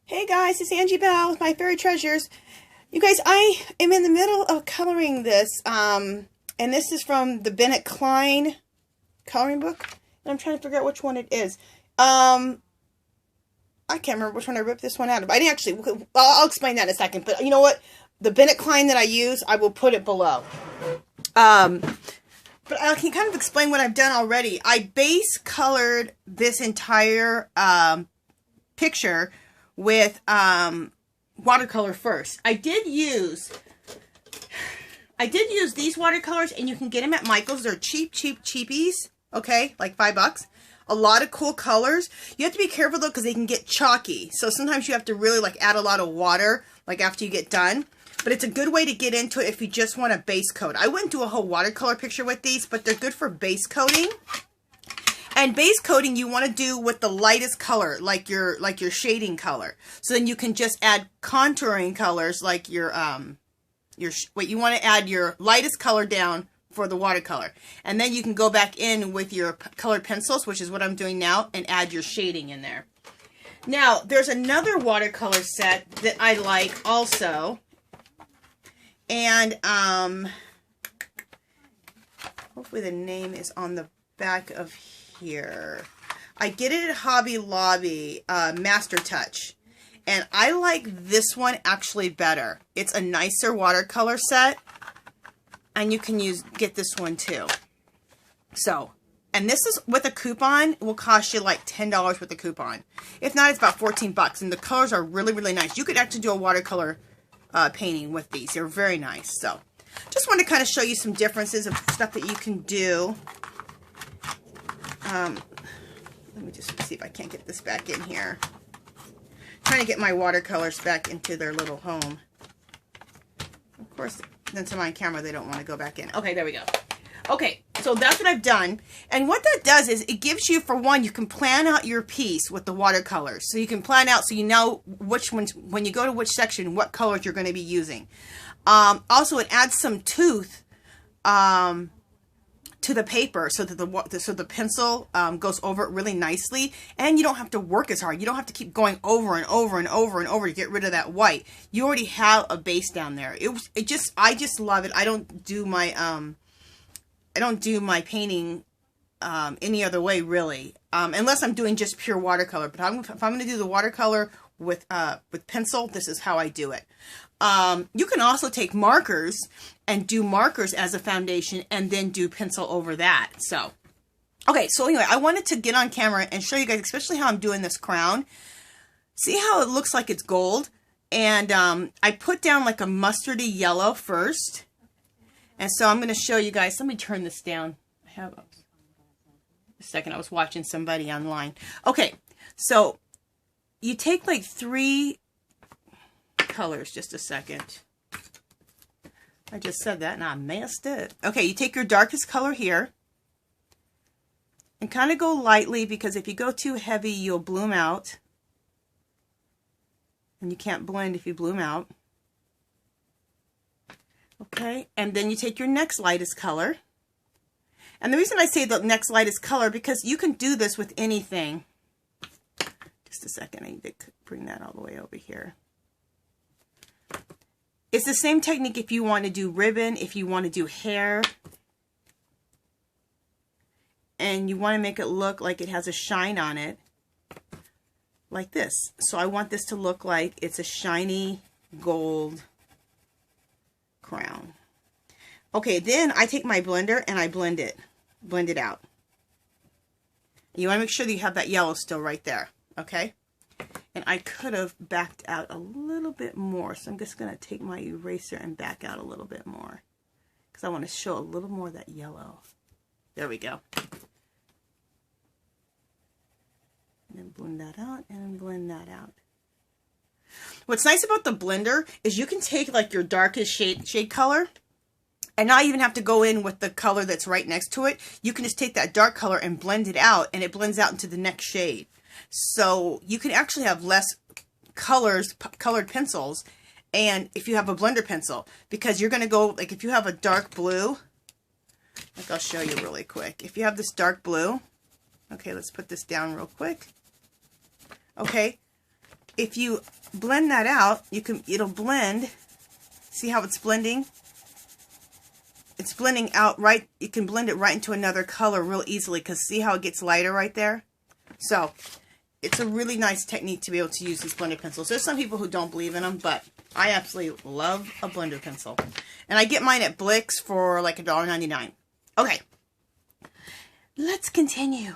Hey guys, it's Angie Bell with My Fairy Treasures. You guys, I am in the middle of coloring this, and this is from the Benette Klien coloring book, and I'm trying to figure out which one it is. I can't remember which one I ripped this one out of. I didn't actually, I'll explain that in a second, but you know what? The Benette Klien that I use, I will put it below. But I can kind of explain what I've done already. I base colored this entire picture with watercolor first. I did use these watercolors, and you can get them at Michael's. They're cheapies, okay, like $5. A lot of cool colors. You have to be careful though, because they can get chalky. So sometimes you have to really like add a lot of water, like after you get done. But it's a good way to get into it if you just want a base coat. I wouldn't do a whole watercolor picture with these, but they're good for base coating. And base coating you want to do with the lightest color, like your shading color. So then you can just add contouring colors, like you want to add your lightest color down for the watercolor. And then you can go back in with your colored pencils, which is what I'm doing now, and add your shading in there. Now, there's another watercolor set that I like also. And hopefully the name is on the back of here. I get it at Hobby Lobby, Master Touch, and I like this one actually better. It's a nicer watercolor set, and you can get this one too. So, and this is with a coupon. It will cost you like $10 with a coupon. If not, it's about 14 bucks, and the colors are really, really nice. You could actually do a watercolor painting with these. They're very nice. So, just want to kind of show you some differences of stuff that you can do. Let me just see if I can't get this back in here. Trying to get my watercolors back into their little home. Of course, since I'm on camera, they don't want to go back in. Okay, there we go. Okay, so that's what I've done. And what that does is it gives you, for one, you can plan out your piece with the watercolors. So you can plan out so you know which ones, when you go to which section, what colors you're going to be using. Also, it adds some tooth to the paper so that the pencil goes over it really nicely, and you don't have to work as hard. You don't have to keep going over and over and over and over to get rid of that white. You already have a base down there. I just love it. I don't do my painting any other way really, unless I'm doing just pure watercolor. But if I'm going to do the watercolor with pencil, this is how I do it. You can also take markers and do markers as a foundation and then do pencil over that. So, okay, so anyway, I wanted to get on camera and show you guys, especially how I'm doing this crown. See how it looks like it's gold? And I put down like a mustardy yellow first. And so I'm going to show you guys. Let me turn this down. I have a second. I was watching somebody online. Okay, so you take like 3 colors. Just a second. I just said that and I messed it. Okay, you take your darkest color here and kind of go lightly, because if you go too heavy, you'll bloom out. And you can't blend if you bloom out. Okay, and then you take your next lightest color. And the reason I say the next lightest color, because you can do this with anything. Just a second, I need to bring that all the way over here. It's the same technique if you want to do ribbon, if you want to do hair. And you want to make it look like it has a shine on it. Like this. So I want this to look like it's a shiny gold crown. Okay, then I take my blender and I blend it out. You want to make sure that you have that yellow still right there. Okay? And I could have backed out a little bit more, so I'm just going to take my eraser and back out a little bit more, because I want to show a little more of that yellow. There we go. And then blend that out, and then blend that out. What's nice about the blender is you can take like your darkest shade color and not even have to go in with the color that's right next to it. You can just take that dark color and blend it out, and it blends out into the next shade. So you can actually have less colored pencils, and if you have a blender pencil, because you're going to go, like if you have a dark blue, like I'll show you really quick. If you have this dark blue, okay, let's put this down real quick. Okay, if you blend that out, it'll blend. See how it's blending? It's blending out right. You can blend it right into another color real easily because see how it gets lighter right there? So it's a really nice technique to be able to use these blender pencils. There's some people who don't believe in them, but I absolutely love a blender pencil. And I get mine at Blick's for like $1.99. Okay, let's continue.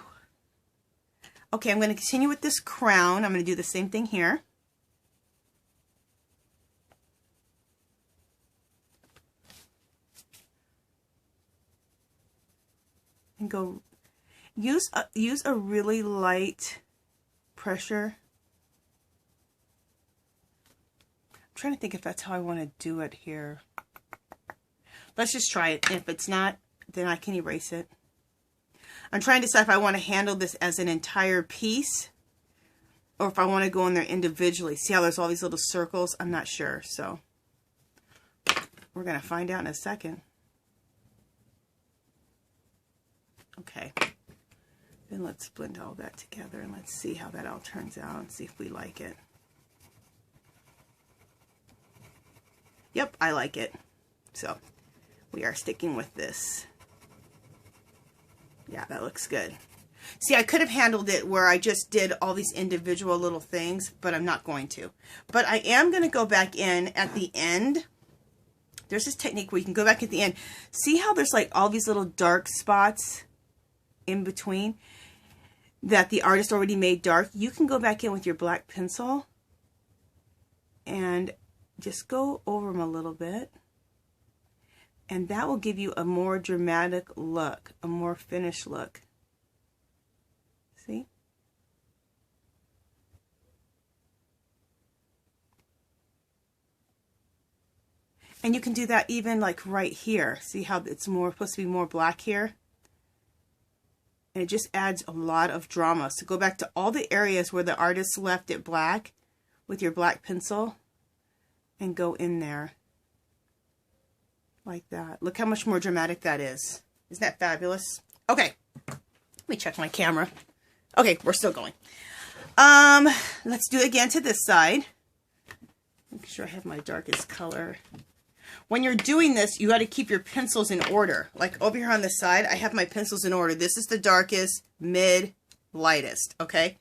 Okay, I'm going to continue with this crown. I'm going to do the same thing here. And go use a really light pressure. I'm trying to think if that's how I want to do it here. Let's just try it. If it's not, then I can erase it. I'm trying to decide if I want to handle this as an entire piece or if I want to go in there individually. See how there's all these little circles? I'm not sure. So we're going to find out in a second. Okay. Then let's blend all that together and let's see how that all turns out and see if we like it. Yep, I like it. So we are sticking with this. Yeah, that looks good. See, I could have handled it where I just did all these individual little things, but I'm not going to. But I am going to go back in at the end. There's this technique where you can go back at the end. See how there's like all these little dark spots in between that the artist already made dark? You can go back in with your black pencil and just go over them a little bit. And that will give you a more dramatic look, a more finished look. See? And you can do that even like right here. See how it's supposed to be more black here? And it just adds a lot of drama. So go back to all the areas where the artist left it black with your black pencil and go in there. Like that. Look how much more dramatic that is. Isn't that fabulous? Okay. Let me check my camera. Okay, we're still going. Let's do it again to this side. Make sure I have my darkest color. When you're doing this, you got to keep your pencils in order. Like over here on the side, I have my pencils in order. This is the darkest, mid, lightest, okay?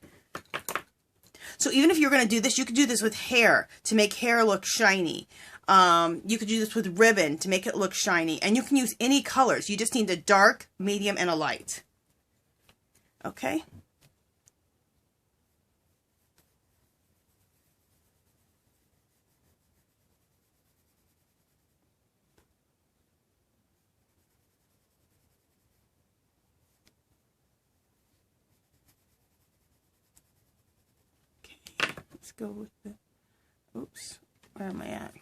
So even if you're going to do this, you could do this with hair to make hair look shiny. You could do this with ribbon to make it look shiny. And you can use any colors. You just need a dark, medium, and a light. Okay? Let's go with the, oops, where am I at?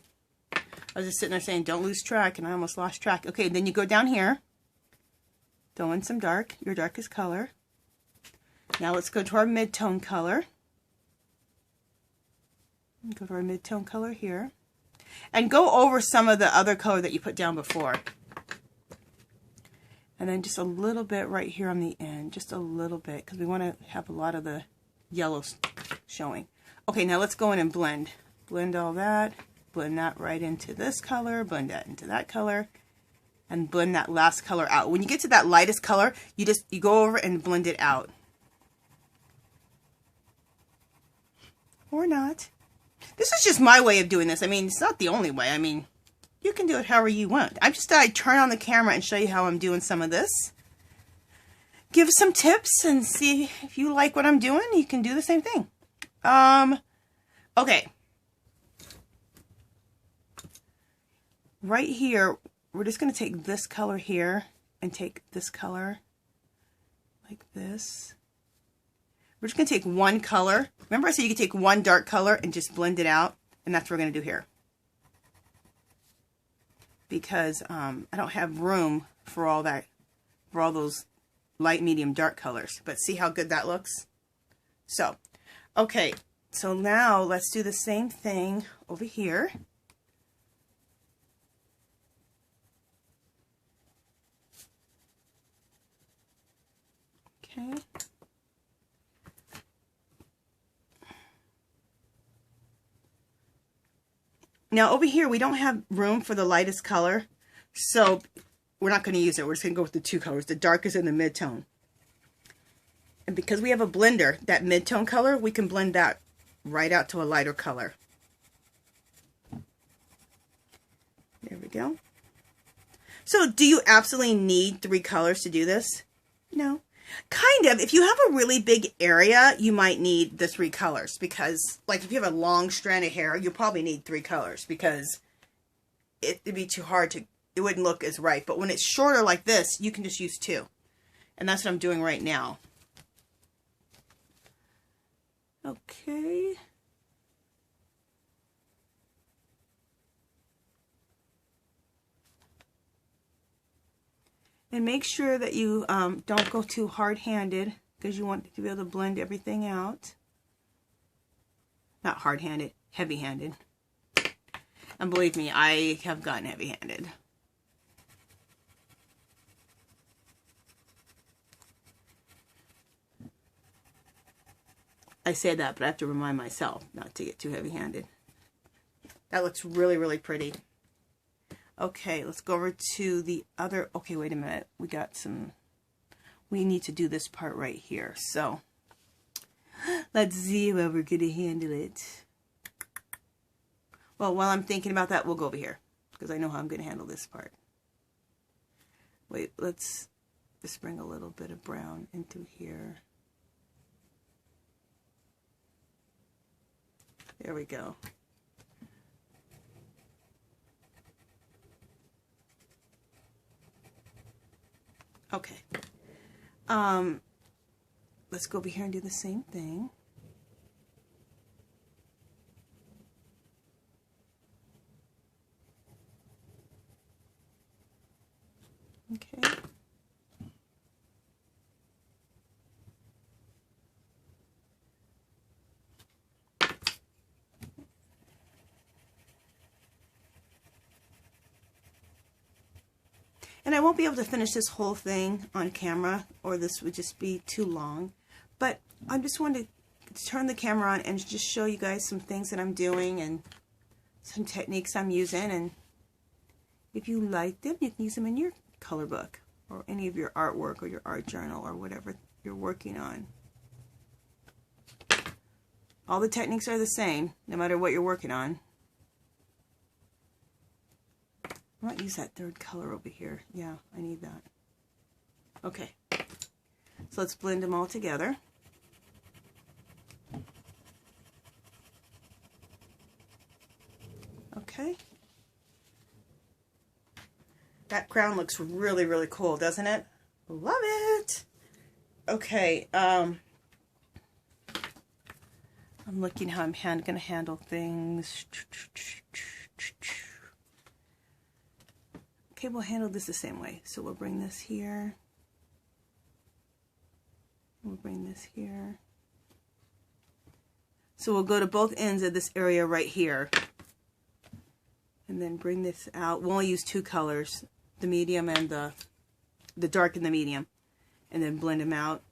I was just sitting there saying, don't lose track, and I almost lost track. Okay, then you go down here, throw in some dark, your darkest color. Now let's go to our mid-tone color. Go to our mid-tone color here. And go over some of the other color that you put down before. And then just a little bit right here on the end, just a little bit, because we want to have a lot of the yellows showing. Okay, now let's go in and blend. Blend all that. Blend that right into this color. Blend that into that color. And blend that last color out. When you get to that lightest color, you go over and blend it out. Or not. This is just my way of doing this. I mean, it's not the only way. I mean, you can do it however you want. I just thought I'd turn on the camera and show you how I'm doing some of this. Give some tips and see if you like what I'm doing. You can do the same thing. Okay. Right here, we're just going to take this color here and take this color like this. We're just going to take one color. Remember I said you could take one dark color and just blend it out? And that's what we're going to do here. Because I don't have room for all that, for all those light, medium, dark colors. But see how good that looks? So, okay. So now let's do the same thing over here. Okay. Now over here, we don't have room for the lightest color, so we're not going to use it. We're just going to go with the two colors, the darkest and the mid-tone. And because we have a blender, that mid-tone color, we can blend that right out to a lighter color. There we go. So do you absolutely need 3 colors to do this? No. Kind of. If you have a really big area, you might need the 3 colors, because like if you have a long strand of hair, you'll probably need 3 colors because it'd be too hard to, it wouldn't look as right. But when it's shorter like this, you can just use 2. And that's what I'm doing right now. Okay. And make sure that you don't go too hard-handed, because you want to be able to blend everything out. Not hard-handed, heavy-handed. And believe me, I have gotten heavy-handed. I say that, but I have to remind myself not to get too heavy-handed. That looks really, really pretty. Okay, let's go over to the other. Okay, wait a minute. We need to do this part right here. So let's see how we're going to handle it. Well, while I'm thinking about that, we'll go over here, because I know how I'm going to handle this part. Wait, let's just bring a little bit of brown into here. There we go. Okay. Let's go over here and do the same thing. Okay. And I won't be able to finish this whole thing on camera, or this would just be too long. But I just wanted to turn the camera on and just show you guys some things that I'm doing and some techniques I'm using. And if you like them, you can use them in your color book or any of your artwork or your art journal or whatever you're working on. All the techniques are the same, no matter what you're working on. I might use that 3rd color over here. Yeah, I need that. Okay. So let's blend them all together. Okay. That crown looks really, really cool, doesn't it? Love it! Okay, I'm looking how I'm going to handle things. Okay, we'll handle this the same way. So we'll bring this here. We'll bring this here. So we'll go to both ends of this area right here. And then bring this out. We'll only use 2 colors, the medium and the dark and the medium. And then blend them out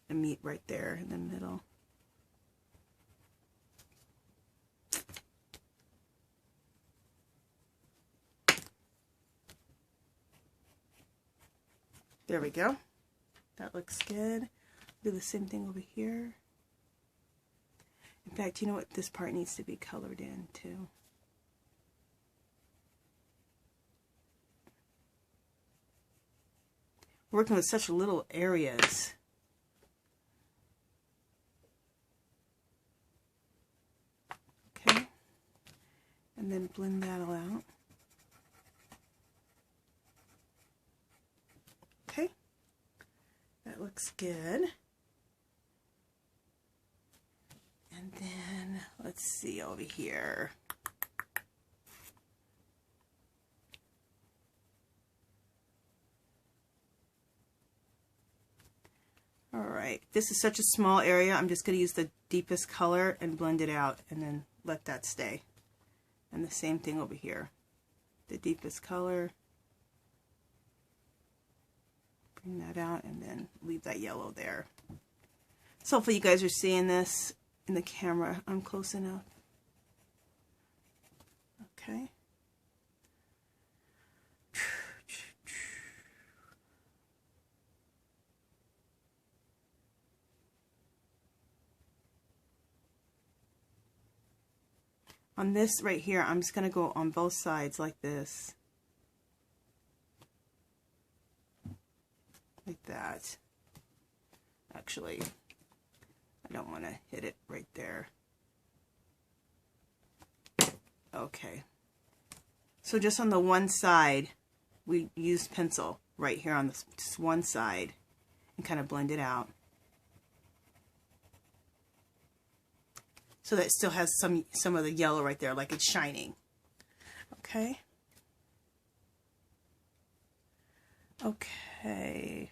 and meet right there in the middle. There we go. That looks good. Do the same thing over here. In fact, you know what? This part needs to be colored in too. Working with such little areas. Okay. And then blend that all out. Okay, that looks good. And then let's see over here. All right, this is such a small area. I'm just going to use the deepest color and blend it out and then let that stay. And the same thing over here. The deepest color. Bring that out and then leave that yellow there. So hopefully you guys are seeing this in the camera. I'm close enough. Okay. On this right here, I'm just going to go on both sides like this. Like that. Actually, I don't want to hit it right there. Okay. So just on the one side, we use pencil right here on this just one side and kind of blend it out. So that it still has some of the yellow right there, like it's shining. Okay. Okay.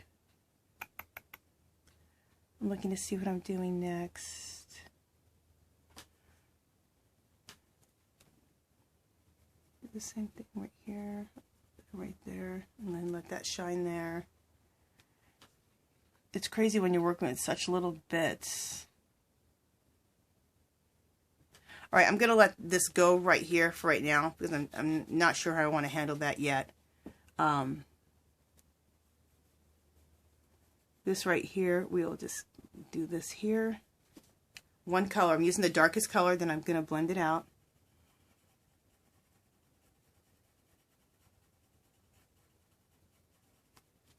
I'm looking to see what I'm doing next. Do the same thing right here, right there, and then let that shine there. It's crazy when you're working with such little bits. All right, I'm going to let this go right here for right now because I'm not sure how I want to handle that yet. This right here, we'll just do this here. One color. I'm using the darkest color, then I'm going to blend it out.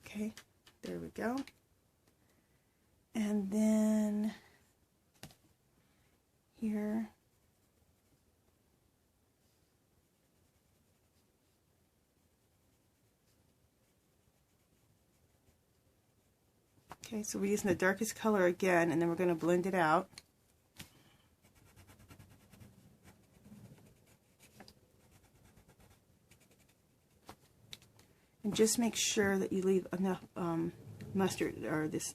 Okay, there we go. And then here. Okay, so we're using the darkest color again, and then we're going to blend it out. And just make sure that you leave enough mustard, or this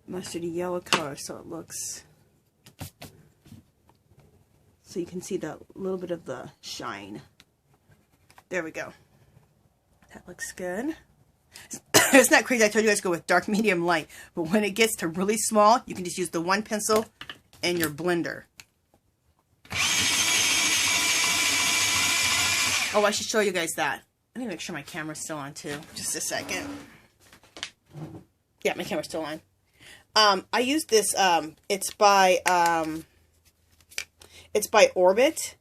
mustardy yellow color, so it looks, so you can see the little bit of the shine. There we go. That looks good. It's not crazy. I told you guys to go with dark, medium, light. But when it gets to really small, you can just use the one pencil and your blender. Oh, I should show you guys that. I need to make sure my camera's still on too. Just a second. Yeah, my camera's still on. I use this. It's by Orbit.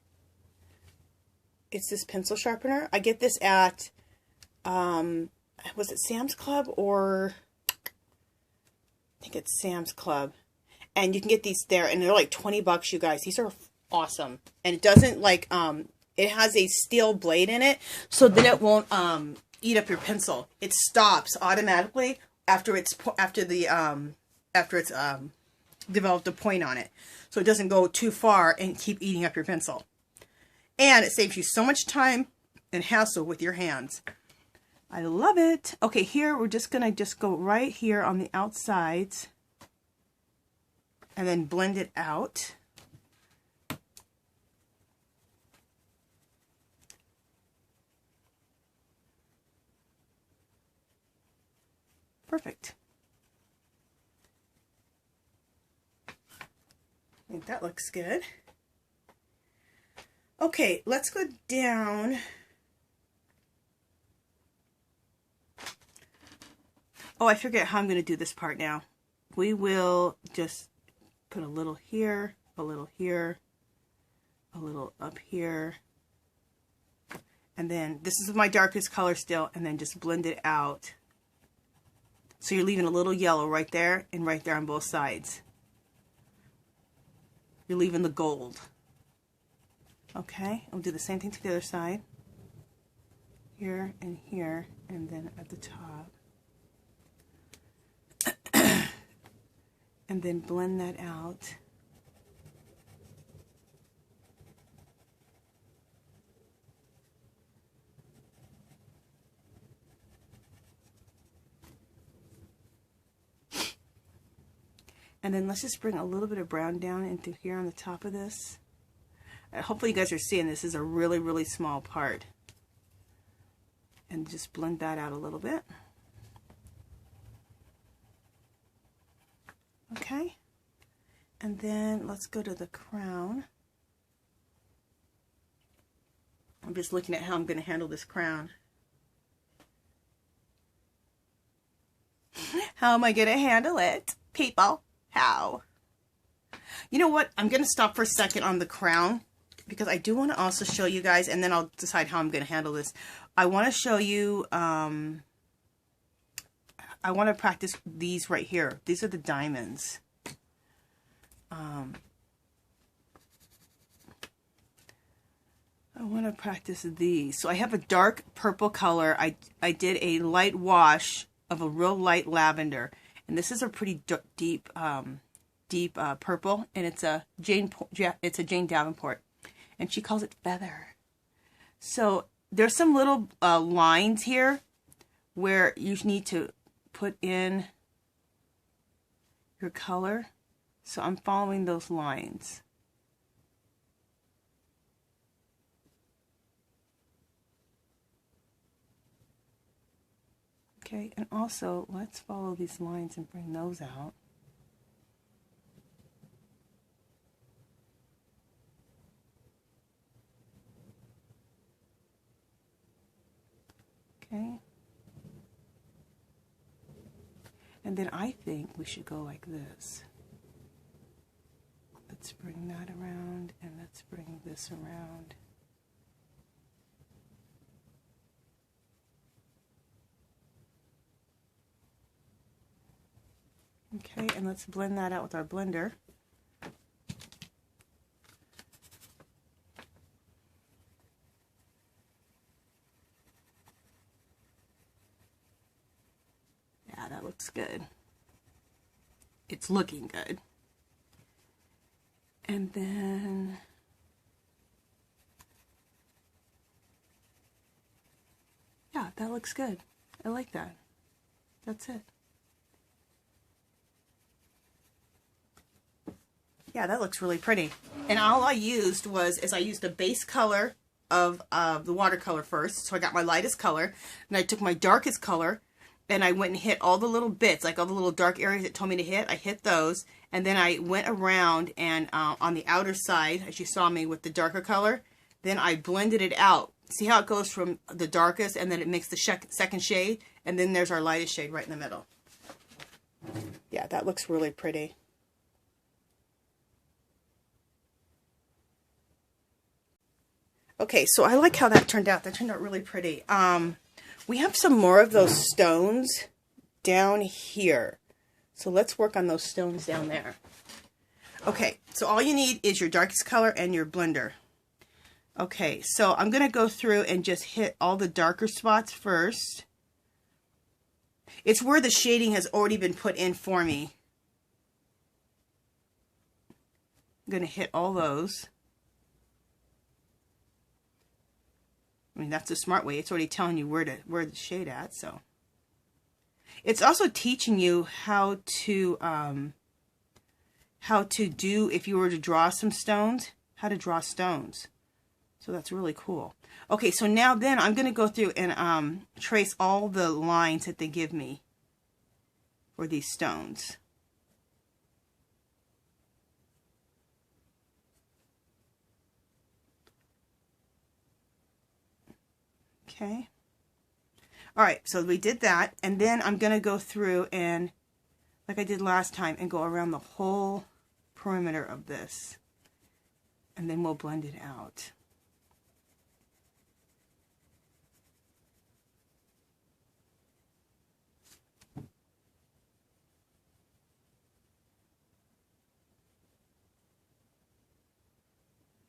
It's this pencil sharpener. I get this at was it Sam's Club, or I think it's Sam's Club, and you can get these there, and they're like 20 bucks, you guys. These are awesome, and it doesn't like it has a steel blade in it, so then it won't eat up your pencil. It stops automatically after it's developed a point on it, so it doesn't go too far and keep eating up your pencil, and it saves you so much time and hassle with your hands. I love it. Okay, here we're just gonna go right here on the outsides and then blend it out. Perfect. I think that looks good. Okay, let's go down. Oh, I forget how I'm going to do this part now. We will just put a little here, a little here, a little up here. And then this is my darkest color still, and then just blend it out. So you're leaving a little yellow right there and right there on both sides. You're leaving the gold. Okay, I'll do the same thing to the other side. Here and here, and then at the top. And then blend that out. And then let's just bring a little bit of brown down into here on the top of this. Hopefully you guys are seeing this is a really, really small part. And just blend that out a little bit. Okay, and then let's go to the crown. just looking at how I'm going to handle this crown. How am I going to handle it, people? How? You know what? I'm going to stop for a second on the crown because I do want to also show you guys, and then I'll decide how I'm going to handle this. I want to show you, I want to practice these right here. These are the diamonds. I want to practice these. So I have a dark purple color. I did a light wash of a real light lavender, and this is a pretty deep purple, and it's a Jane Davenport, and she calls it Feather. So there's some little lines here where you need to put in your color. So I'm following those lines. Okay, and also let's follow these lines and bring those out. Okay. And then I think we should go like this. Let's bring that around, and let's bring this around. Okay, and let's blend that out with our blender. Yeah, that looks good. It's looking good. And then yeah, that looks good. I like that. That's it. Yeah, that looks really pretty. And all I used I used the base color of the watercolor first. So I got my lightest color, and I took my darkest color, and I went and hit all the little bits, like all the little dark areas it told me to hit. I hit those, and then I went around and on the outer side, as you saw me with the darker color, then I blended it out. See how it goes from the darkest, and then it makes the second shade, and then there's our lightest shade right in the middle. Yeah, that looks really pretty. Okay, so I like how that turned out. That turned out really pretty. We have some more of those stones down here. So let's work on those stones down there. Okay, so all you need is your darkest color and your blender. Okay, so I'm going to go through and just hit all the darker spots first. It's where the shading has already been put in for me. I'm going to hit all those. I mean, that's a smart way. It's already telling you where the shade at. So it's also teaching you how to do, if you were to draw some stones, how to draw stones. So that's really cool. Okay, so now then I'm going to go through and trace all the lines that they give me for these stones. Okay. All right, so we did that, and then I'm going to go through and, like I did last time, and go around the whole perimeter of this, and then we'll blend it out.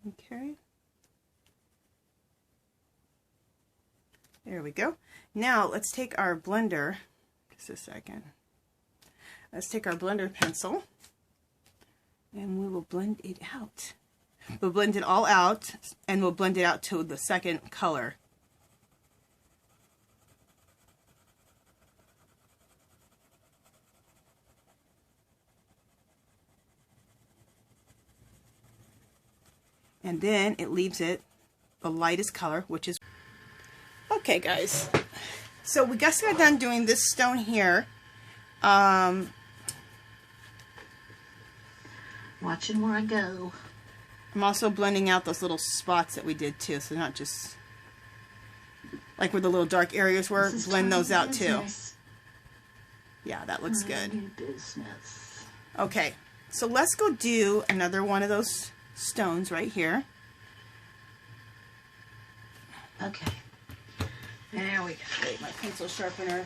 Okay. There we go. Now let's take our blender, just a second. Let's take our blender pencil and we will blend it out. We'll blend it all out, and we'll blend it out to the second color. And then it leaves it the lightest color, which is... Okay, guys. So we just got done doing this stone here. Watching where I go. I'm also blending out those little spots that we did too, so not just like where the little dark areas were, blend those out too. Yeah, that looks good. Okay, so let's go do another one of those stones right here. Okay, there we go. Wait, my pencil sharpener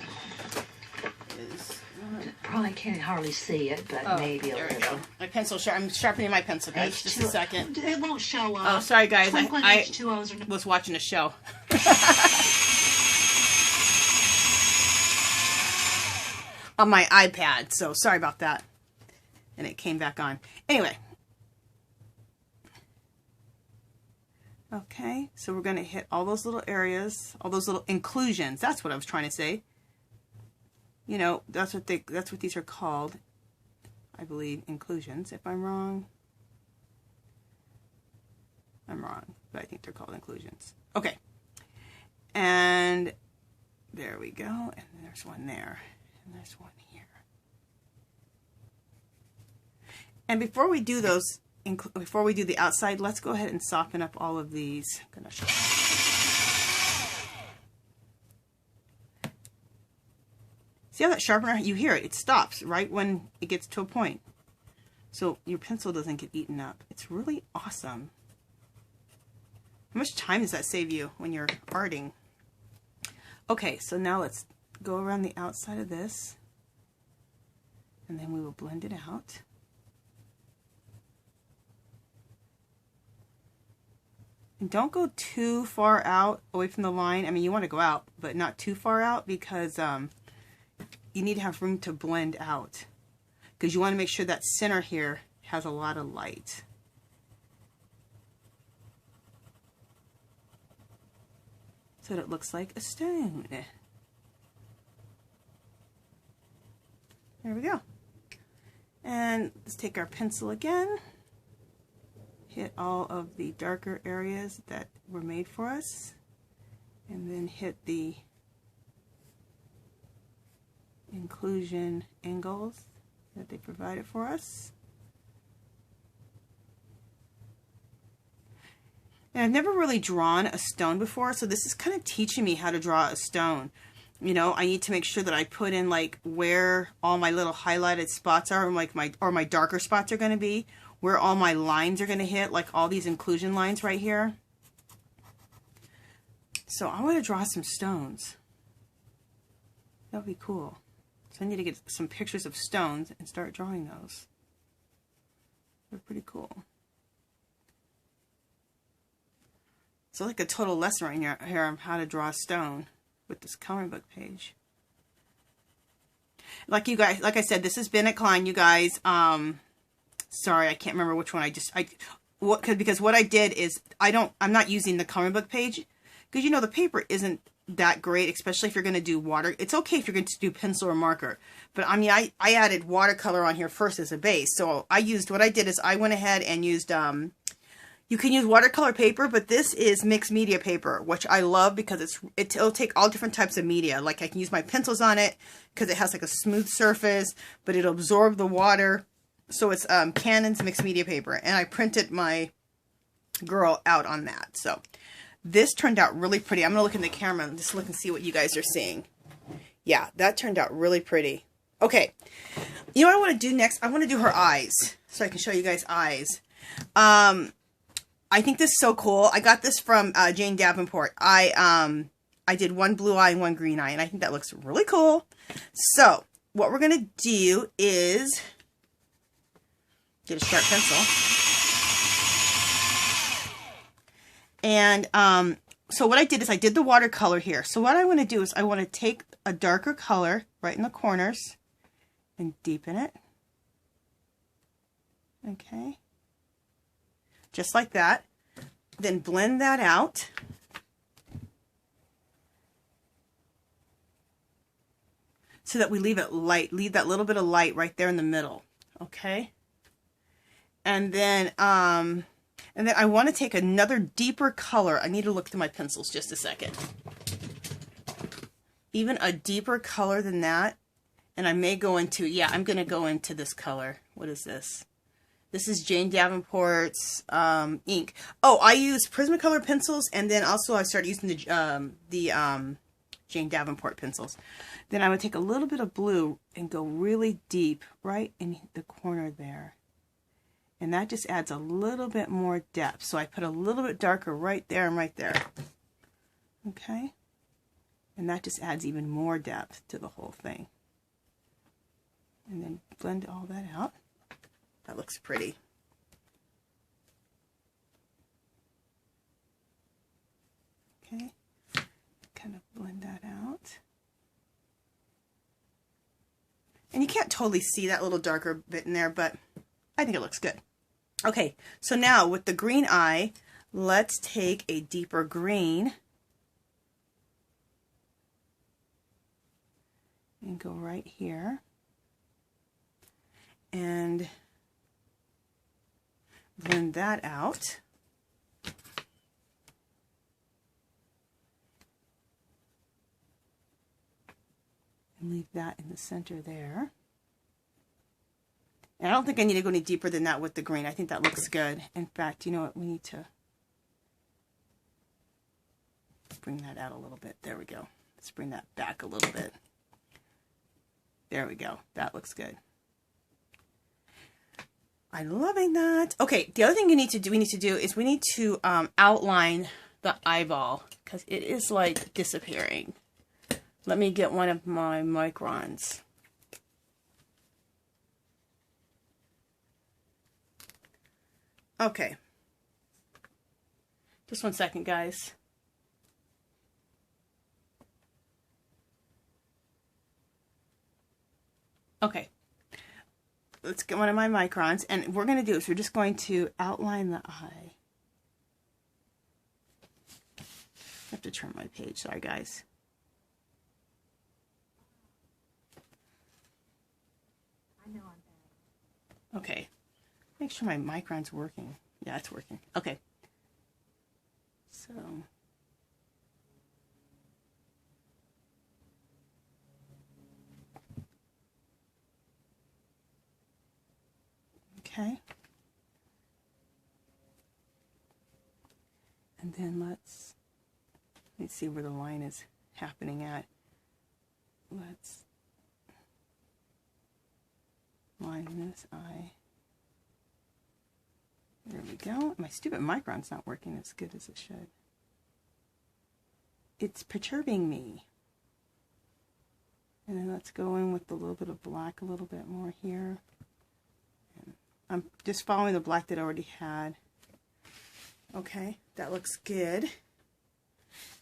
is... Probably can't hardly see it, but maybe a little. My pencil I'm sharpening my pencil, guys. Just a second. It won't show up. Oh, sorry, guys. I H2Os was watching a show. On my iPad, so sorry about that. And it came back on. Anyway. Okay, so we're going to hit all those little areas, all those little inclusions. That's what I was trying to say. You know, that's what these are called. I believe inclusions. If I'm wrong, I'm wrong, but I think they're called inclusions. Okay. And there we go. And there's one there. And there's one here. And before we do those, before we do the outside, let's go ahead and soften up all of these. I'm gonna show you. See how that sharpener, you hear it, it stops right when it gets to a point. So your pencil doesn't get eaten up. It's really awesome. How much time does that save you when you're arting? Okay, so now let's go around the outside of this. And then we will blend it out. And don't go too far out away from the line. I mean, you want to go out, but not too far out because you need to have room to blend out. Because you want to make sure that center here has a lot of light. So that it looks like a stone. There we go. And let's take our pencil again. Hit all of the darker areas that were made for us. And then hit the inclusion angles that they provided for us. And I've never really drawn a stone before, so this is kind of teaching me how to draw a stone. You know, I need to make sure that I put in like where all my little highlighted spots are, like my darker spots are going to be, where all my lines are going to hit, like all these inclusion lines right here. So I want to draw some stones. That would be cool. So I need to get some pictures of stones and start drawing those. They're pretty cool. So like a total lesson right here on how to draw a stone with this coloring book page. Like you guys, like I said, this is Benette Klien, you guys. Sorry, I can't remember which one because what I did is I'm not using the coloring book page because you know the paper isn't that great, especially if you're going to do water. It's okay if you're going to do pencil or marker, but I mean I added watercolor on here first as a base. So what I did is I went ahead and used you can use watercolor paper, but this is mixed media paper, which I love because it'll take all different types of media. Like I can use my pencils on it because it has like a smooth surface, but it'll absorb the water. So it's Canon's mixed media paper, and I printed my girl out on that. So this turned out really pretty. I'm gonna look in the camera and just look and see what you guys are seeing. Yeah, that turned out really pretty. Okay, you know what I want to do next? I want to do her eyes, so I can show you guys eyes. I think this is so cool. I got this from Jane Davenport. I did one blue eye and one green eye, and I think that looks really cool. So what we're gonna do is get a sharp pencil. And so what I did is I did the watercolor here. So what I want to do is I want to take a darker color right in the corners and deepen it. Okay. Just like that. Then blend that out. So that we leave it light, leave that little bit of light right there in the middle. Okay. And then I want to take another deeper color. I need to look through my pencils just a second. Even a deeper color than that. And I may go into, yeah, I'm going to go into this color. What is this? This is Jane Davenport's ink. Oh, I use Prismacolor pencils, and then also I started using the Jane Davenport pencils. Then I would take a little bit of blue and go really deep right in the corner there. And that just adds a little bit more depth. So I put a little bit darker right there and right there. Okay? And that just adds even more depth to the whole thing. And then blend all that out. That looks pretty. Okay, kind of blend that out. And you can't totally see that little darker bit in there, but I think it looks good. Okay, so now with the green eye, let's take a deeper green and go right here and blend that out. And leave that in the center there. And I don't think I need to go any deeper than that with the green. I think that looks good. In fact, you know what? We need to bring that out a little bit. There we go. Let's bring that back a little bit. There we go. That looks good. I'm loving that. Okay, the other thing we need to do is we need to outline the eyeball because it is like disappearing. Let me get one of my microns. Okay. Just 1 second, guys. Okay. Let's get one of my microns, and what we're going to do is we're just going to outline the eye. I have to turn my page. Sorry, guys. Okay, make sure my micron's working. Yeah, it's working. Okay. So. Okay. And then let's see where the line is happening at. Let's line this eye. There we go. My stupid micron's not working as good as it should. It's perturbing me. And then let's go in with a little bit of black a little bit more here. And I'm just following the black that I already had. Okay, that looks good.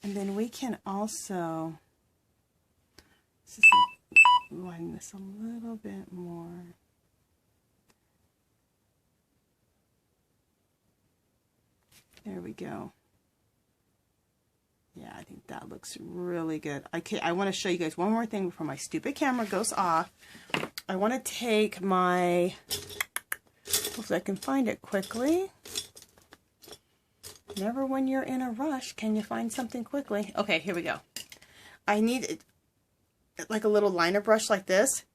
And then we can also line this a little bit more. There we go. Yeah, I think that looks really good. I want to show you guys one more thing before my stupid camera goes off. I want to take my, hopefully I can find it quickly. Never when you're in a rush can you find something quickly. Okay, here we go. I need like a little liner brush like this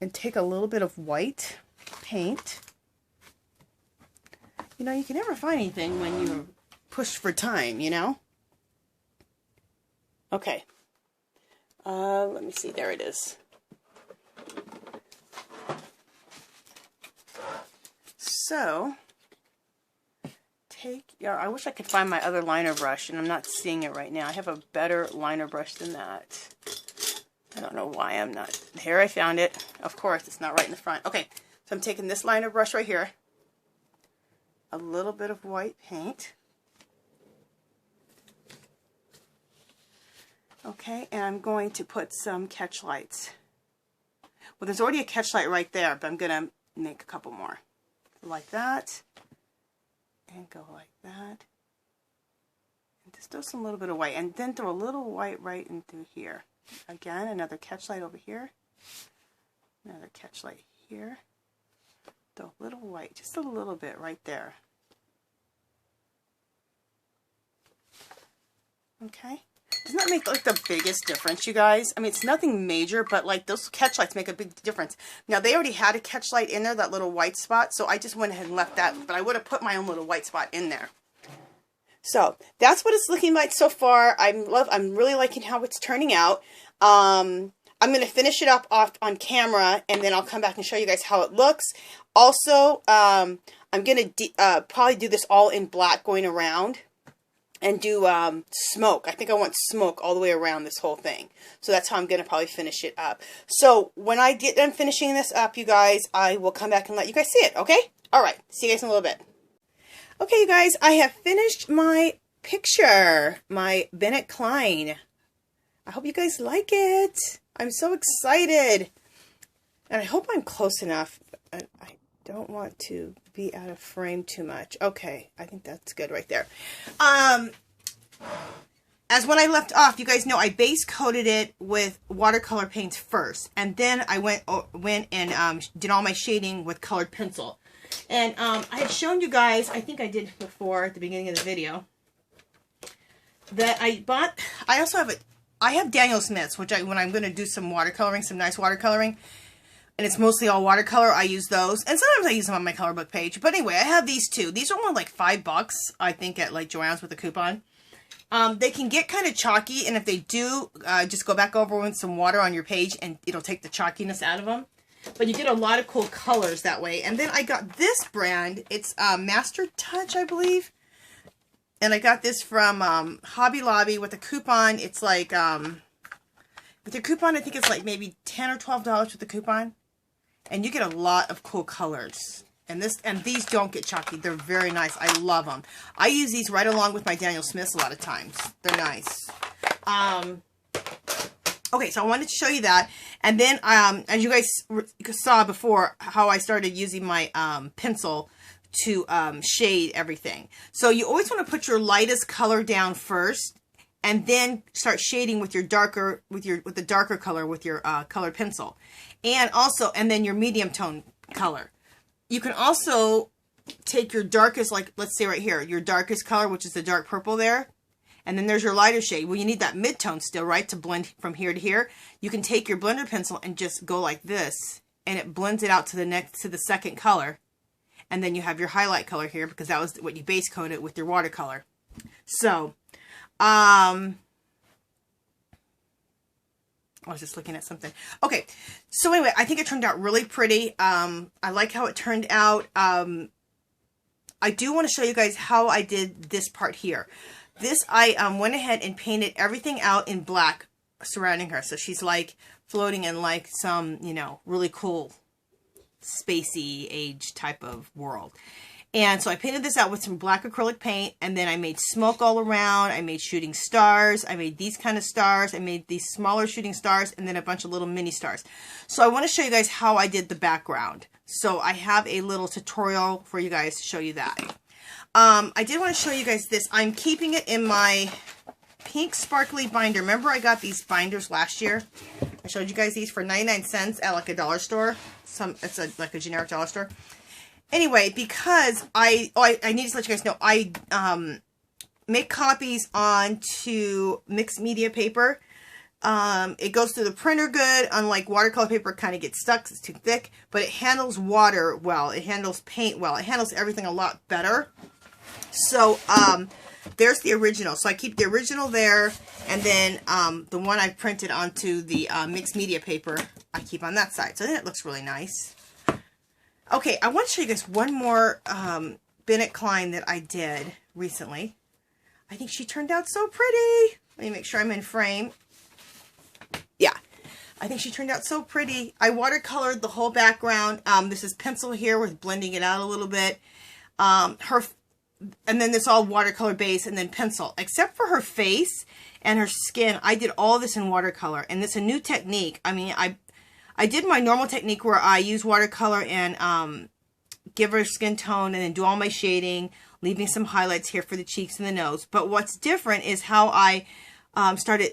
and take a little bit of white paint. You know, you can never find anything when you're pushed for time, you know? Okay. Let me see. There it is. So, I wish I could find my other liner brush, and I'm not seeing it right now. I have a better liner brush than that. I don't know why I'm not. Here, I found it. Of course, it's not right in the front. Okay, so I'm taking this liner brush right here. A little bit of white paint. Okay, and I'm going to put some catch lights. Well, there's already a catch light right there, but I'm going to make a couple more. Like that. And go like that. And just throw some little bit of white. And then throw a little white right in through here. Again, another catch light over here. Another catch light here. Throw a little white, just a little bit right there. Okay. Doesn't that make like the biggest difference, you guys? I mean, it's nothing major, but like those catch lights make a big difference. Now, they already had a catch light in there, that little white spot, so I just went ahead and left that, but I would have put my own little white spot in there. So that's what it's looking like so far. I'm really liking how it's turning out. I'm going to finish it up off on camera, and then I'll come back and show you guys how it looks. Also, I'm going to probably do this all in black going around. And do smoke. I think I want smoke all the way around this whole thing. So that's how I'm going to probably finish it up. So when I get done finishing this up, you guys, I will come back and let you guys see it, okay? Alright, see you guys in a little bit. Okay, you guys, I have finished my picture. My Benette Klien. I hope you guys like it. I'm so excited. And I hope I'm close enough. I don't want to be out of frame too much. Okay, I think that's good right there. As when I left off, you guys know I base coated it with watercolor paints first, and then I went and did all my shading with colored pencil. And I had shown you guys, I think I did before at the beginning of the video, that I have Daniel Smith's, which when I'm going to do some watercoloring, some nice watercoloring, and it's mostly all watercolor, I use those. And sometimes I use them on my color book page. But anyway, I have these two. These are only like $5, I think, at like Joann's with a coupon. They can get kind of chalky, and if they do, just go back over with some water on your page, and it'll take the chalkiness out of them. But you get a lot of cool colors that way. And then I got this brand. It's Master Touch, I believe. And I got this from Hobby Lobby with a coupon. It's like, with the coupon, I think it's like maybe $10 or $12 with the coupon. And you get a lot of cool colors. And these don't get chalky. They're very nice. I love them. I use these right along with my Daniel Smith's a lot of times. They're nice. Okay, so I wanted to show you that. And then, as you guys saw before, how I started using my pencil to shade everything. So you always want to put your lightest color down first, and then start shading with your darker, with the darker color with your colored pencil. And then your medium tone color. You can also take your darkest, like let's say right here, your darkest color, which is the dark purple there, and then there's your lighter shade. Well, you need that mid-tone still, right, to blend from here to here. You can take your blender pencil and just go like this, and it blends it out to the second color. And then you have your highlight color here, because that was what you base coated with your watercolor. So, I was just looking at something. Okay, so anyway, I think it turned out really pretty. I like how it turned out. I do want to show you guys how I did this part here. This, I went ahead and painted everything out in black surrounding her. So she's like floating in like some, you know, really cool spacey age type of world. And so I painted this out with some black acrylic paint, and then I made smoke all around. I made shooting stars. I made these kind of stars. I made these smaller shooting stars, and then a bunch of little mini stars. So I want to show you guys how I did the background. So I have a little tutorial for you guys to show you that. I did want to show you guys this. I'm keeping it in my pink sparkly binder. Remember I got these binders last year? I showed you guys these for 99 cents at like a dollar store. It's like a generic dollar store. Anyway, because I need to let you guys know, I make copies onto mixed media paper. It goes through the printer good, unlike watercolor paper, it kind of gets stuck, it's too thick, but it handles water well, it handles paint well, it handles everything a lot better. So, there's the original. So I keep the original there, and then the one I printed onto the mixed media paper, I keep on that side. So then it looks really nice. Okay, I want to show you guys one more Benette Klien that I did recently. I think she turned out so pretty. Let me make sure I'm in frame. Yeah, I think she turned out so pretty. I watercolored the whole background. This is pencil here with blending it out a little bit. And then this all watercolor base and then pencil. Except for her face and her skin, I did all this in watercolor. And it's a new technique. I mean, I did my normal technique where I use watercolor and give her skin tone and then do all my shading, leaving some highlights here for the cheeks and the nose. But what's different is how I started,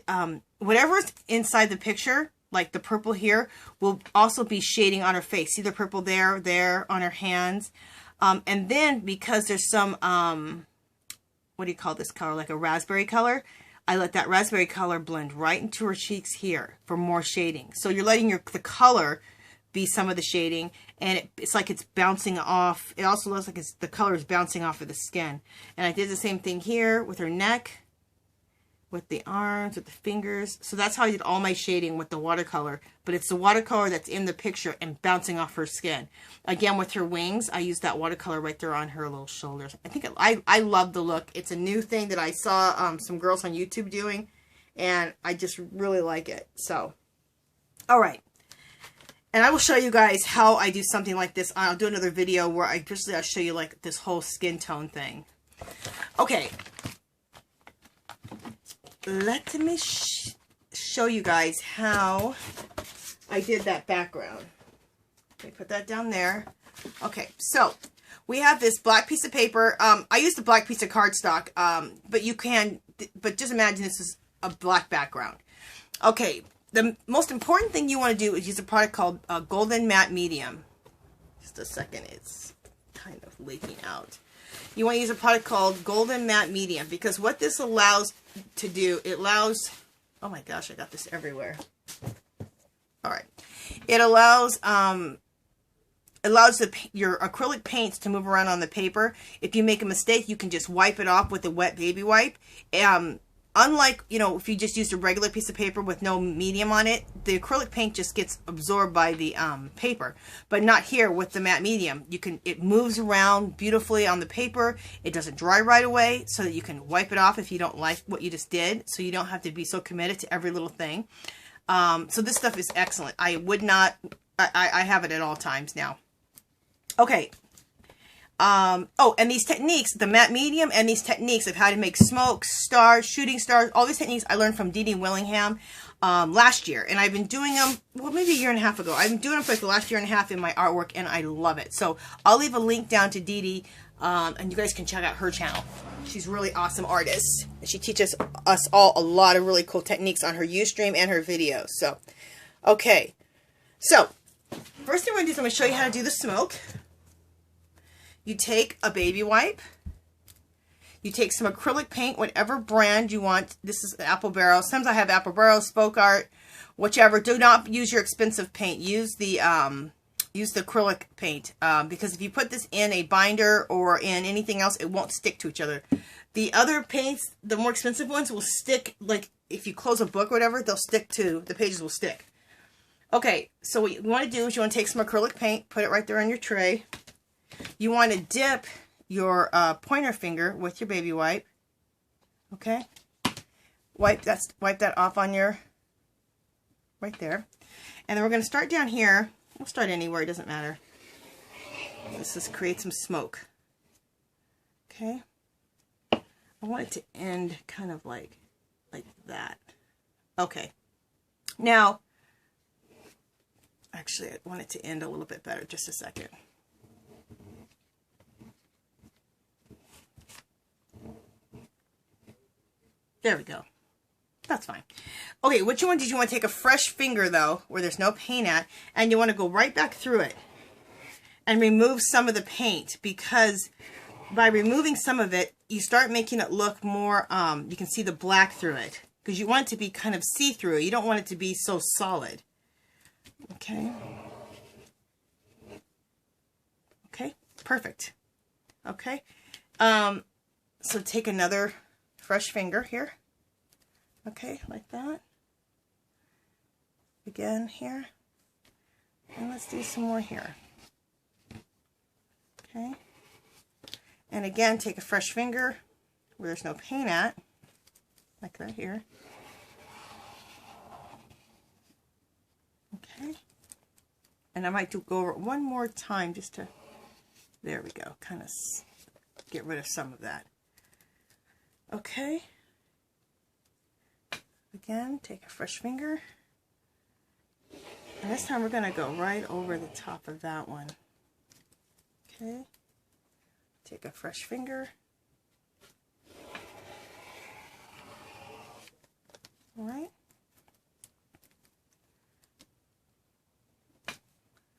whatever's inside the picture, like the purple here, will also be shading on her face. See the purple there on her hands. And then because there's some, what do you call this color? Like a raspberry color. I let that raspberry color blend right into her cheeks here for more shading. So you're letting the color be some of the shading, and it's like it's bouncing off. It also looks like the color is bouncing off of the skin. And I did the same thing here with her neck, with the arms, with the fingers. So that's how I did all my shading with the watercolor. But it's the watercolor that's in the picture and bouncing off her skin. Again, with her wings, I used that watercolor right there on her little shoulders. I think I love the look. It's a new thing that I saw some girls on YouTube doing, and I just really like it. So, all right. And I will show you guys how I do something like this. I'll do another video where I'll show you like this whole skin tone thing. Okay. Let me show you guys how I did that background. Let me put that down there. Okay, so we have this black piece of paper. I used a black piece of cardstock, but just imagine this is a black background. Okay, the most important thing you want to do is use a product called Golden Matte Medium. Just a second, it's kind of leaking out. You want to use a product called Golden Matte Medium, because what this allows to do, it allows, oh my gosh, I got this everywhere. All right. It allows your acrylic paints to move around on the paper. If you make a mistake, you can just wipe it off with a wet baby wipe. Unlike, if you just used a regular piece of paper with no medium on it, the acrylic paint just gets absorbed by the paper. But not here with the matte medium. It moves around beautifully on the paper. It doesn't dry right away, so that you can wipe it off if you don't like what you just did. So you don't have to be so committed to every little thing. So this stuff is excellent. I have it at all times now. Okay. And these techniques, the matte medium and these techniques of how to make smoke, stars, shooting stars, all these techniques I learned from Dee Willingham last year. And I've been doing them, well, maybe a year and a half ago. I've been doing them for like the last year and a half in my artwork, and I love it. So I'll leave a link down to Dee, and you guys can check out her channel. She's a really awesome artist. And she teaches us all a lot of really cool techniques on her Ustream and her videos. So, okay. So, first thing I'm going to do is I'm going to show you how to do the smoke. You take a baby wipe, you take some acrylic paint, whatever brand you want. This is Apple Barrel. Sometimes I have Apple Barrel, Spoke Art, whichever. Do not use your expensive paint. Use the acrylic paint, because if you put this in a binder or in anything else, it won't stick to each other. The other paints, the more expensive ones, will stick, like if you close a book or whatever, they'll stick to, the pages will stick. Okay, so what you want to do is you want to take some acrylic paint, put it right there on your tray. You want to dip your pointer finger with your baby wipe. Okay? Wipe that off on your, right there. And then we're going to start down here. We'll start anywhere, it doesn't matter. Let's just create some smoke. Okay? I want it to end kind of like that. Okay. Now, actually, I want it to end a little bit better. Just a second. There we go. That's fine. Okay, what you want to take a fresh finger, though, where there's no paint at, and you want to go right back through it and remove some of the paint, because by removing some of it, you start making it look more, you can see the black through it, because you want it to be kind of see-through. You don't want it to be so solid. Okay. Okay, perfect. Okay. So take another fresh finger here. Okay, like that. Again here. And let's do some more here. Okay. And again, take a fresh finger where there's no paint at, like right here. Okay. And I might go over it one more time just to, there we go, kind of get rid of some of that. Okay. Again, take a fresh finger. And this time we're going to go right over the top of that one. Okay. Take a fresh finger. All right.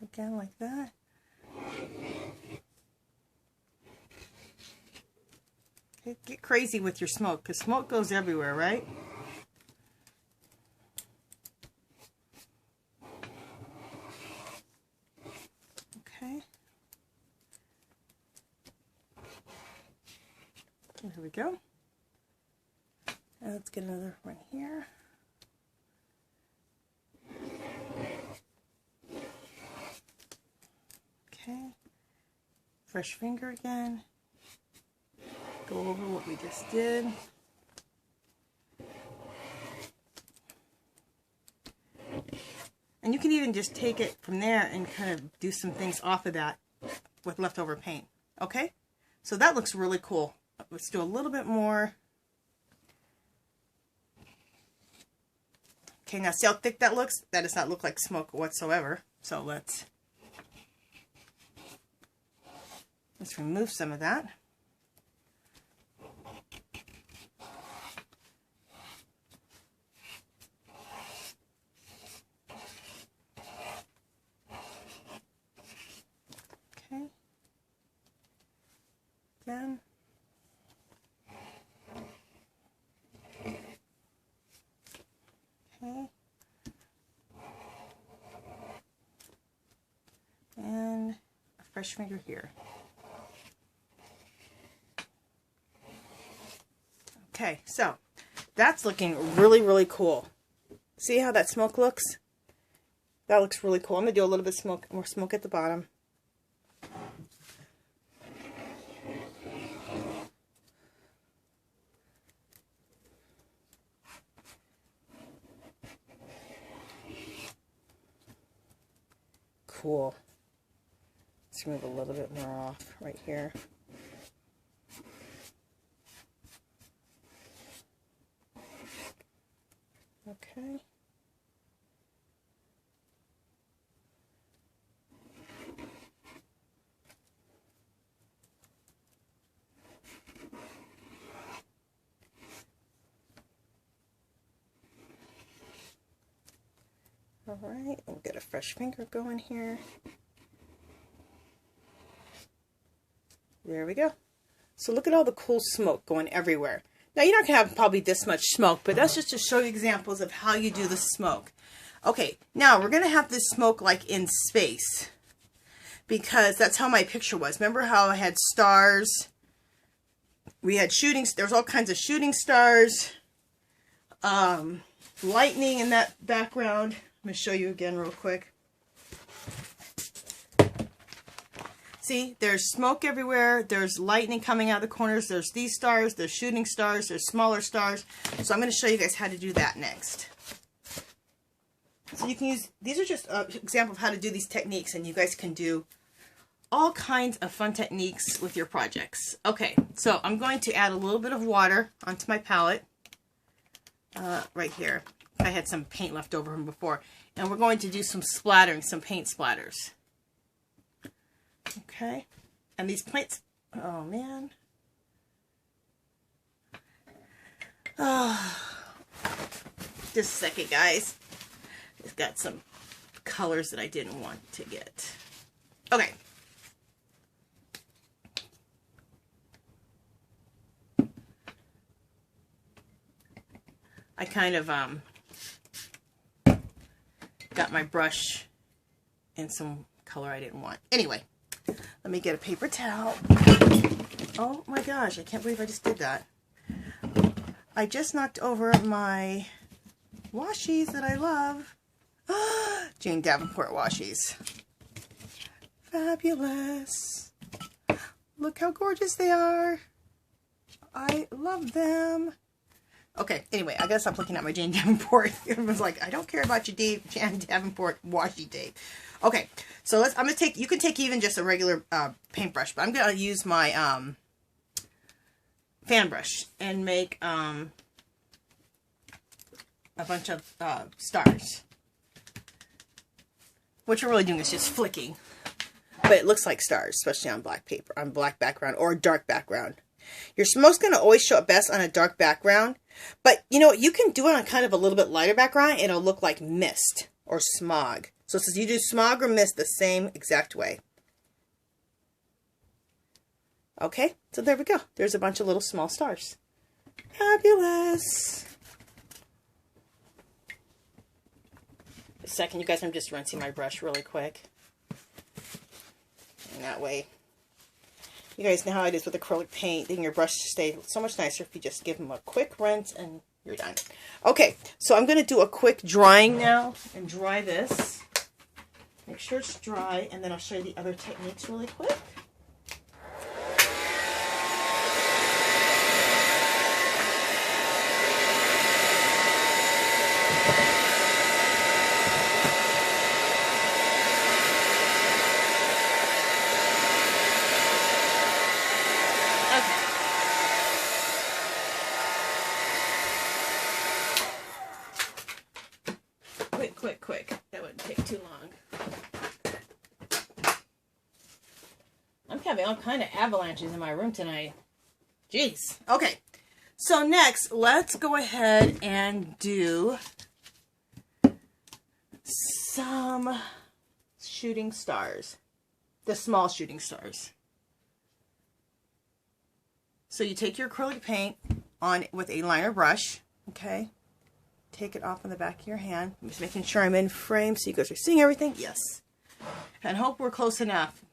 Again, like that. Okay, get crazy with your smoke, because smoke goes everywhere, right? Okay. Here we go. And let's get another one here. Okay. Fresh finger again. Go over what we just did. And you can even just take it from there and kind of do some things off of that with leftover paint. Okay? So that looks really cool. Let's do a little bit more. Okay, now see how thick that looks? That does not look like smoke whatsoever. So let's remove some of that. Okay. Again. Okay. And a fresh finger here. Okay, so that's looking really, really cool. See how that smoke looks? That looks really cool. I'm going to do a little bit more smoke at the bottom. Cool. Let's move a little bit more off right here. Okay. All right, we'll get a fresh finger going here. There we go. So look at all the cool smoke going everywhere. Now you're not going to have probably this much smoke, but that's just to show you examples of how you do the smoke. Okay, now we're going to have this smoke like in space, because that's how my picture was. Remember how I had stars? We had there's all kinds of shooting stars, lightning in that background. I'm going to show you again real quick. See, there's smoke everywhere. There's lightning coming out of the corners. There's these stars. There's shooting stars. There's smaller stars. So I'm going to show you guys how to do that next. So you can use, these are just an example of how to do these techniques, and you guys can do all kinds of fun techniques with your projects. Okay, so I'm going to add a little bit of water onto my palette right here. I had some paint left over from before. And we're going to do some splattering, some paint splatters. Okay. And these paints, oh man. Oh, just a second, guys. It's got some colors that I didn't want to get. Okay. I kind of got my brush in some color I didn't want. Anyway, let me get a paper towel. Oh my gosh, I can't believe I just did that. I just knocked over my washies that I love. Jane Davenport washies. Fabulous. Look how gorgeous they are. I love them. Okay, anyway, I gotta stop looking at my Jane Davenport. It was like, I don't care about your Jane Davenport washi tape. Okay, so I'm gonna take, you can take even just a regular paintbrush, but I'm gonna use my fan brush and make a bunch of stars. What you're really doing is just flicking, but it looks like stars, especially on black paper, on black background or a dark background. Your smoke's going to always show up best on a dark background, but you know, you can do it on kind of a little bit lighter background, and it'll look like mist or smog. So it says you do smog or mist the same exact way. Okay, so there we go. There's a bunch of little small stars. Fabulous. A second, you guys, I'm just rinsing my brush really quick. And that way, you guys know how it is with acrylic paint. Then your brush stays so much nicer if you just give them a quick rinse and you're done. Okay, so I'm going to do a quick drying now and dry this. Make sure it's dry, and then I'll show you the other techniques really quick. Quick. That wouldn't take too long. I'm having all kind of avalanches in my room tonight. Jeez. Okay. So next, let's go ahead and do some shooting stars. The small shooting stars. So you take your acrylic paint on with a liner brush, okay? Take it off on the back of your hand. I'm just making sure I'm in frame so you guys are seeing everything. Yes. And hope we're close enough.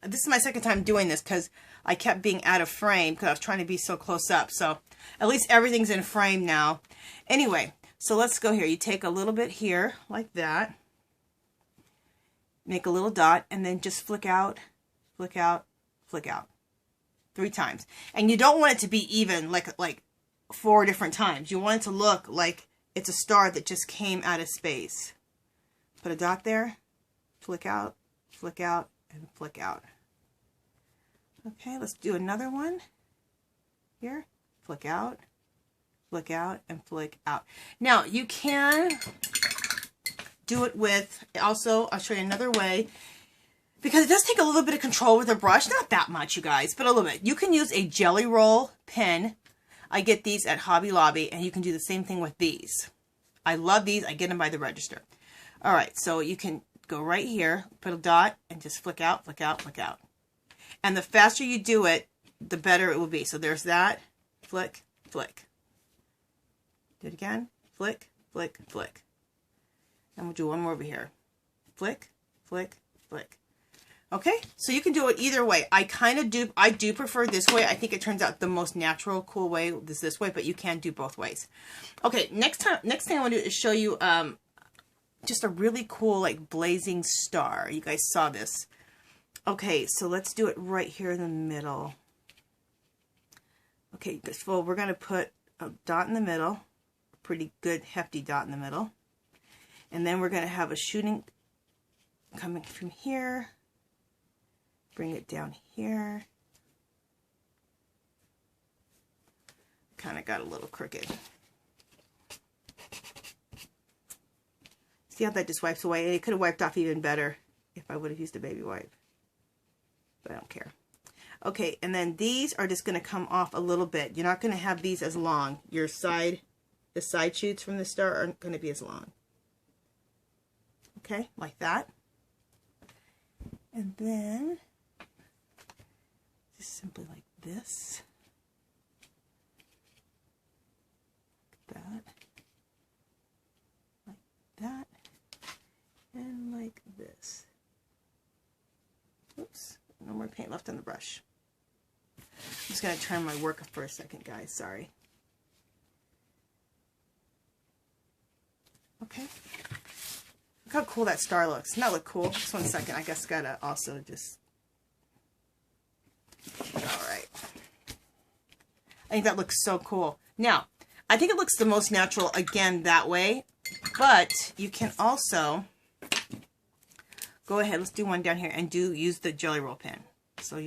This is my second time doing this because I kept being out of frame because I was trying to be so close up. So at least everything's in frame now. Anyway, so let's go here. You take a little bit here like that. Make a little dot and then just flick out, flick out, flick out. 3 times. And you don't want it to be even like 4 different times. You want it to look like it's a star that just came out of space. Put a dot there, flick out, and flick out. Okay, let's do another one. Here, flick out, and flick out. Now, you can do it with, also, I'll show you another way, because it does take a little bit of control with a brush. Not that much, you guys, but a little bit. You can use a Jelly Roll pen. I get these at Hobby Lobby, and you can do the same thing with these. I love these. I get them by the register. All right, so you can go right here, put a dot, and just flick out, flick out, flick out. And the faster you do it, the better it will be. So there's that. Flick, flick. Do it again. Flick, flick, flick. And we'll do one more over here. Flick, flick, flick. Okay, so you can do it either way. I do prefer this way. I think it turns out the most natural, cool way is this way, but you can do both ways. Okay, next thing I want to do is show you just a really cool like blazing star. You guys saw this. Okay, so let's do it right here in the middle. Okay, so we're going to put a dot in the middle, a pretty good hefty dot in the middle. And then we're going to have a shooting coming from here. Bring it down here. Kind of got a little crooked. See how that just wipes away? It could have wiped off even better if I would have used a baby wipe. But I don't care. Okay, and then these are just going to come off a little bit. You're not going to have these as long. The side shoots from the star aren't going to be as long. Okay, like that. And then just simply like this. Like that, and like this. Oops, no more paint left on the brush. I'm just going to turn my work for a second, guys. Sorry. Okay. Look how cool that star looks. Doesn't that look cool? Just 1 second. I guess gotta also just... Alright. I think that looks so cool. Now, I think it looks the most natural, again, that way. But you can also... Go ahead, let's do one down here and use the Jelly Roll pen. So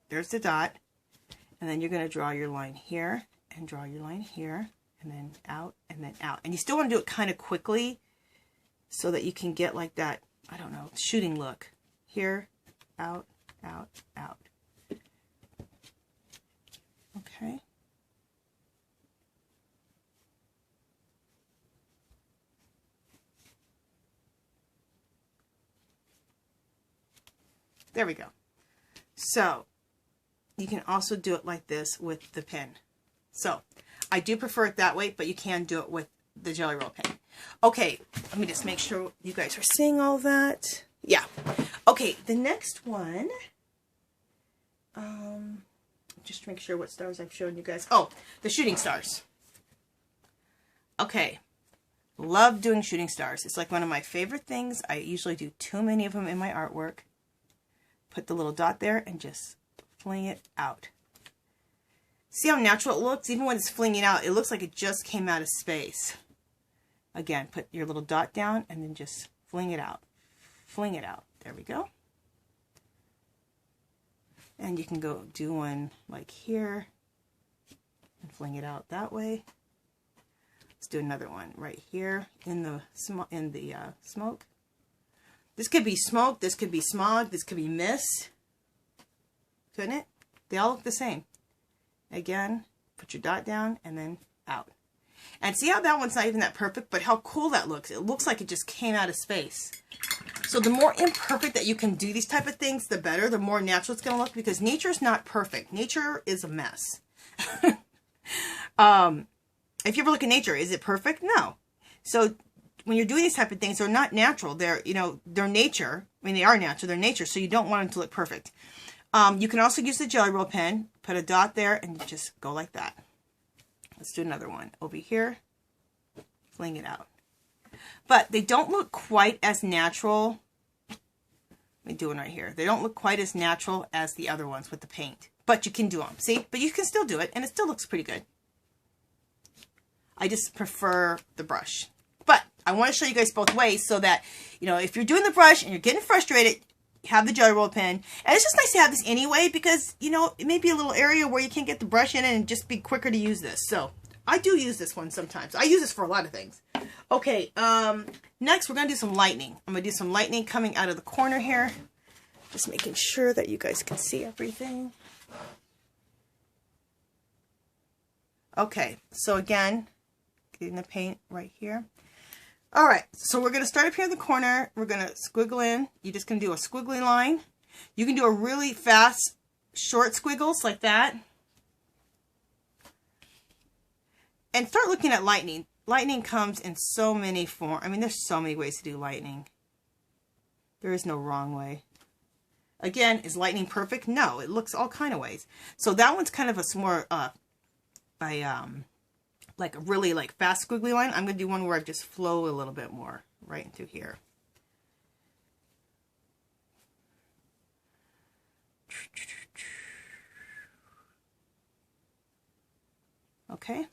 there's the dot. And then you're going to draw your line here. And draw your line here. And then out, and then out. And you still want to do it kind of quickly, so that you can get like that, I don't know, shooting look. Here, out, out, out. Okay. There we go. So, you can also do it like this with the pen. So I do prefer it that way, but you can do it with the Jelly Roll pen. Okay, let me just make sure you guys are seeing all that. Yeah. Okay, the next one, just to make sure what stars I've shown you guys. Oh, the shooting stars. Okay, love doing shooting stars. It's like one of my favorite things. I usually do too many of them in my artwork. Put the little dot there and just fling it out. See how natural it looks? Even when it's flinging out, it looks like it just came out of space. Again, put your little dot down and then just fling it out. Fling it out. There we go. And you can go do one like here and fling it out that way. Let's do another one right here in the smoke. This could be smoke, this could be smog, this could be mist. Couldn't it? They all look the same. Again, put your dot down and then out. And see how that one's not even that perfect, but how cool that looks. It looks like it just came out of space. So the more imperfect that you can do these type of things, the better, the more natural it's going to look, because nature's not perfect. Nature is a mess. If you ever look at nature, is it perfect? No. So when you're doing these type of things, they're not natural. They're, you know, they're nature. I mean, they are natural. They're nature. So you don't want them to look perfect. You can also use the Jelly Roll pen, put a dot there, and just go like that. Let's do another one over here. Fling it out. But they don't look quite as natural. Let me do one right here. They don't look quite as natural as the other ones with the paint. But you can do them. See? But you can still do it, and it still looks pretty good. I just prefer the brush. But I want to show you guys both ways so that, you know, if you're doing the brush and you're getting frustrated, have the Jelly Roll pen. And it's just nice to have this anyway because, you know, it may be a little area where you can't get the brush in and just be quicker to use this. So I do use this one sometimes. I use this for a lot of things. Okay, next we're going to do some lightning. I'm going to do some lightning coming out of the corner here. Just making sure that you guys can see everything. Okay, so again, getting the paint right here. All right, so we're going to start up here in the corner. We're going to squiggle in. You're just going to do a squiggly line. You can do a really fast, short squiggles like that. And start looking at lightning. Lightning comes in so many forms. I mean, there's so many ways to do lightning. There is no wrong way. Again, is lightning perfect? No, it looks all kind of ways. So that one's kind of a more, like a really like fast squiggly line. I'm going to do one where I just flow a little bit more right into here. Okay.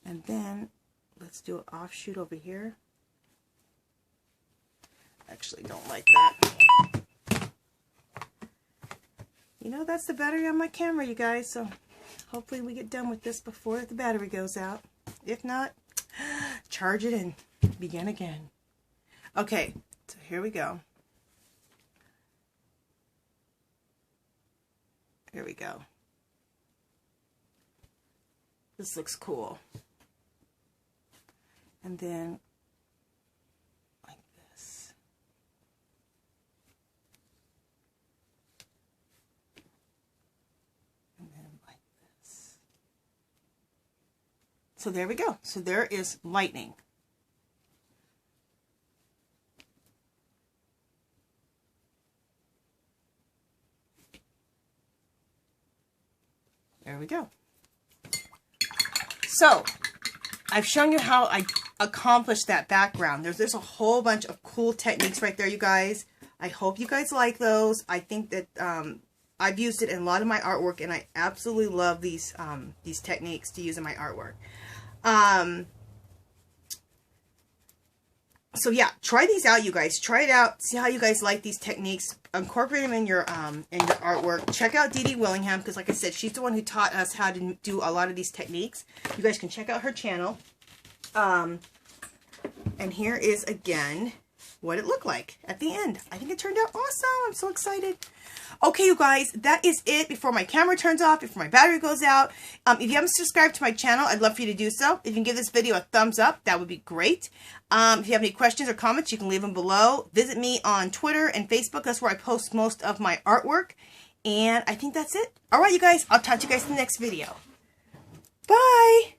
And then let's do an offshoot over here. Actually, don't like that. You know, that's the battery on my camera, you guys. So hopefully we get done with this before the battery goes out. If not, charge it and begin again. Okay, so here we go. Here we go. This looks cool. And then like this. And then like this. So there we go. So there is lightning. There we go. So I've shown you how I accomplished that background. There's a whole bunch of cool techniques right there, you guys. I hope you guys like those. I think that I've used it in a lot of my artwork, and I absolutely love these techniques to use in my artwork. So yeah, try these out, you guys. Try it out. See how you guys like these techniques. Incorporate them in your artwork. Check out Dee Dee Willingham, because like I said, she's the one who taught us how to do a lot of these techniques. You guys can check out her channel. And here is again what it looked like at the end. I think it turned out awesome. I'm so excited. Okay, you guys, that is it before my camera turns off, before my battery goes out. If you haven't subscribed to my channel, I'd love for you to do so. If you can give this video a thumbs up, that would be great. If you have any questions or comments, you can leave them below. Visit me on Twitter and Facebook. That's where I post most of my artwork. And I think that's it. All right, you guys. I'll talk to you guys in the next video. Bye.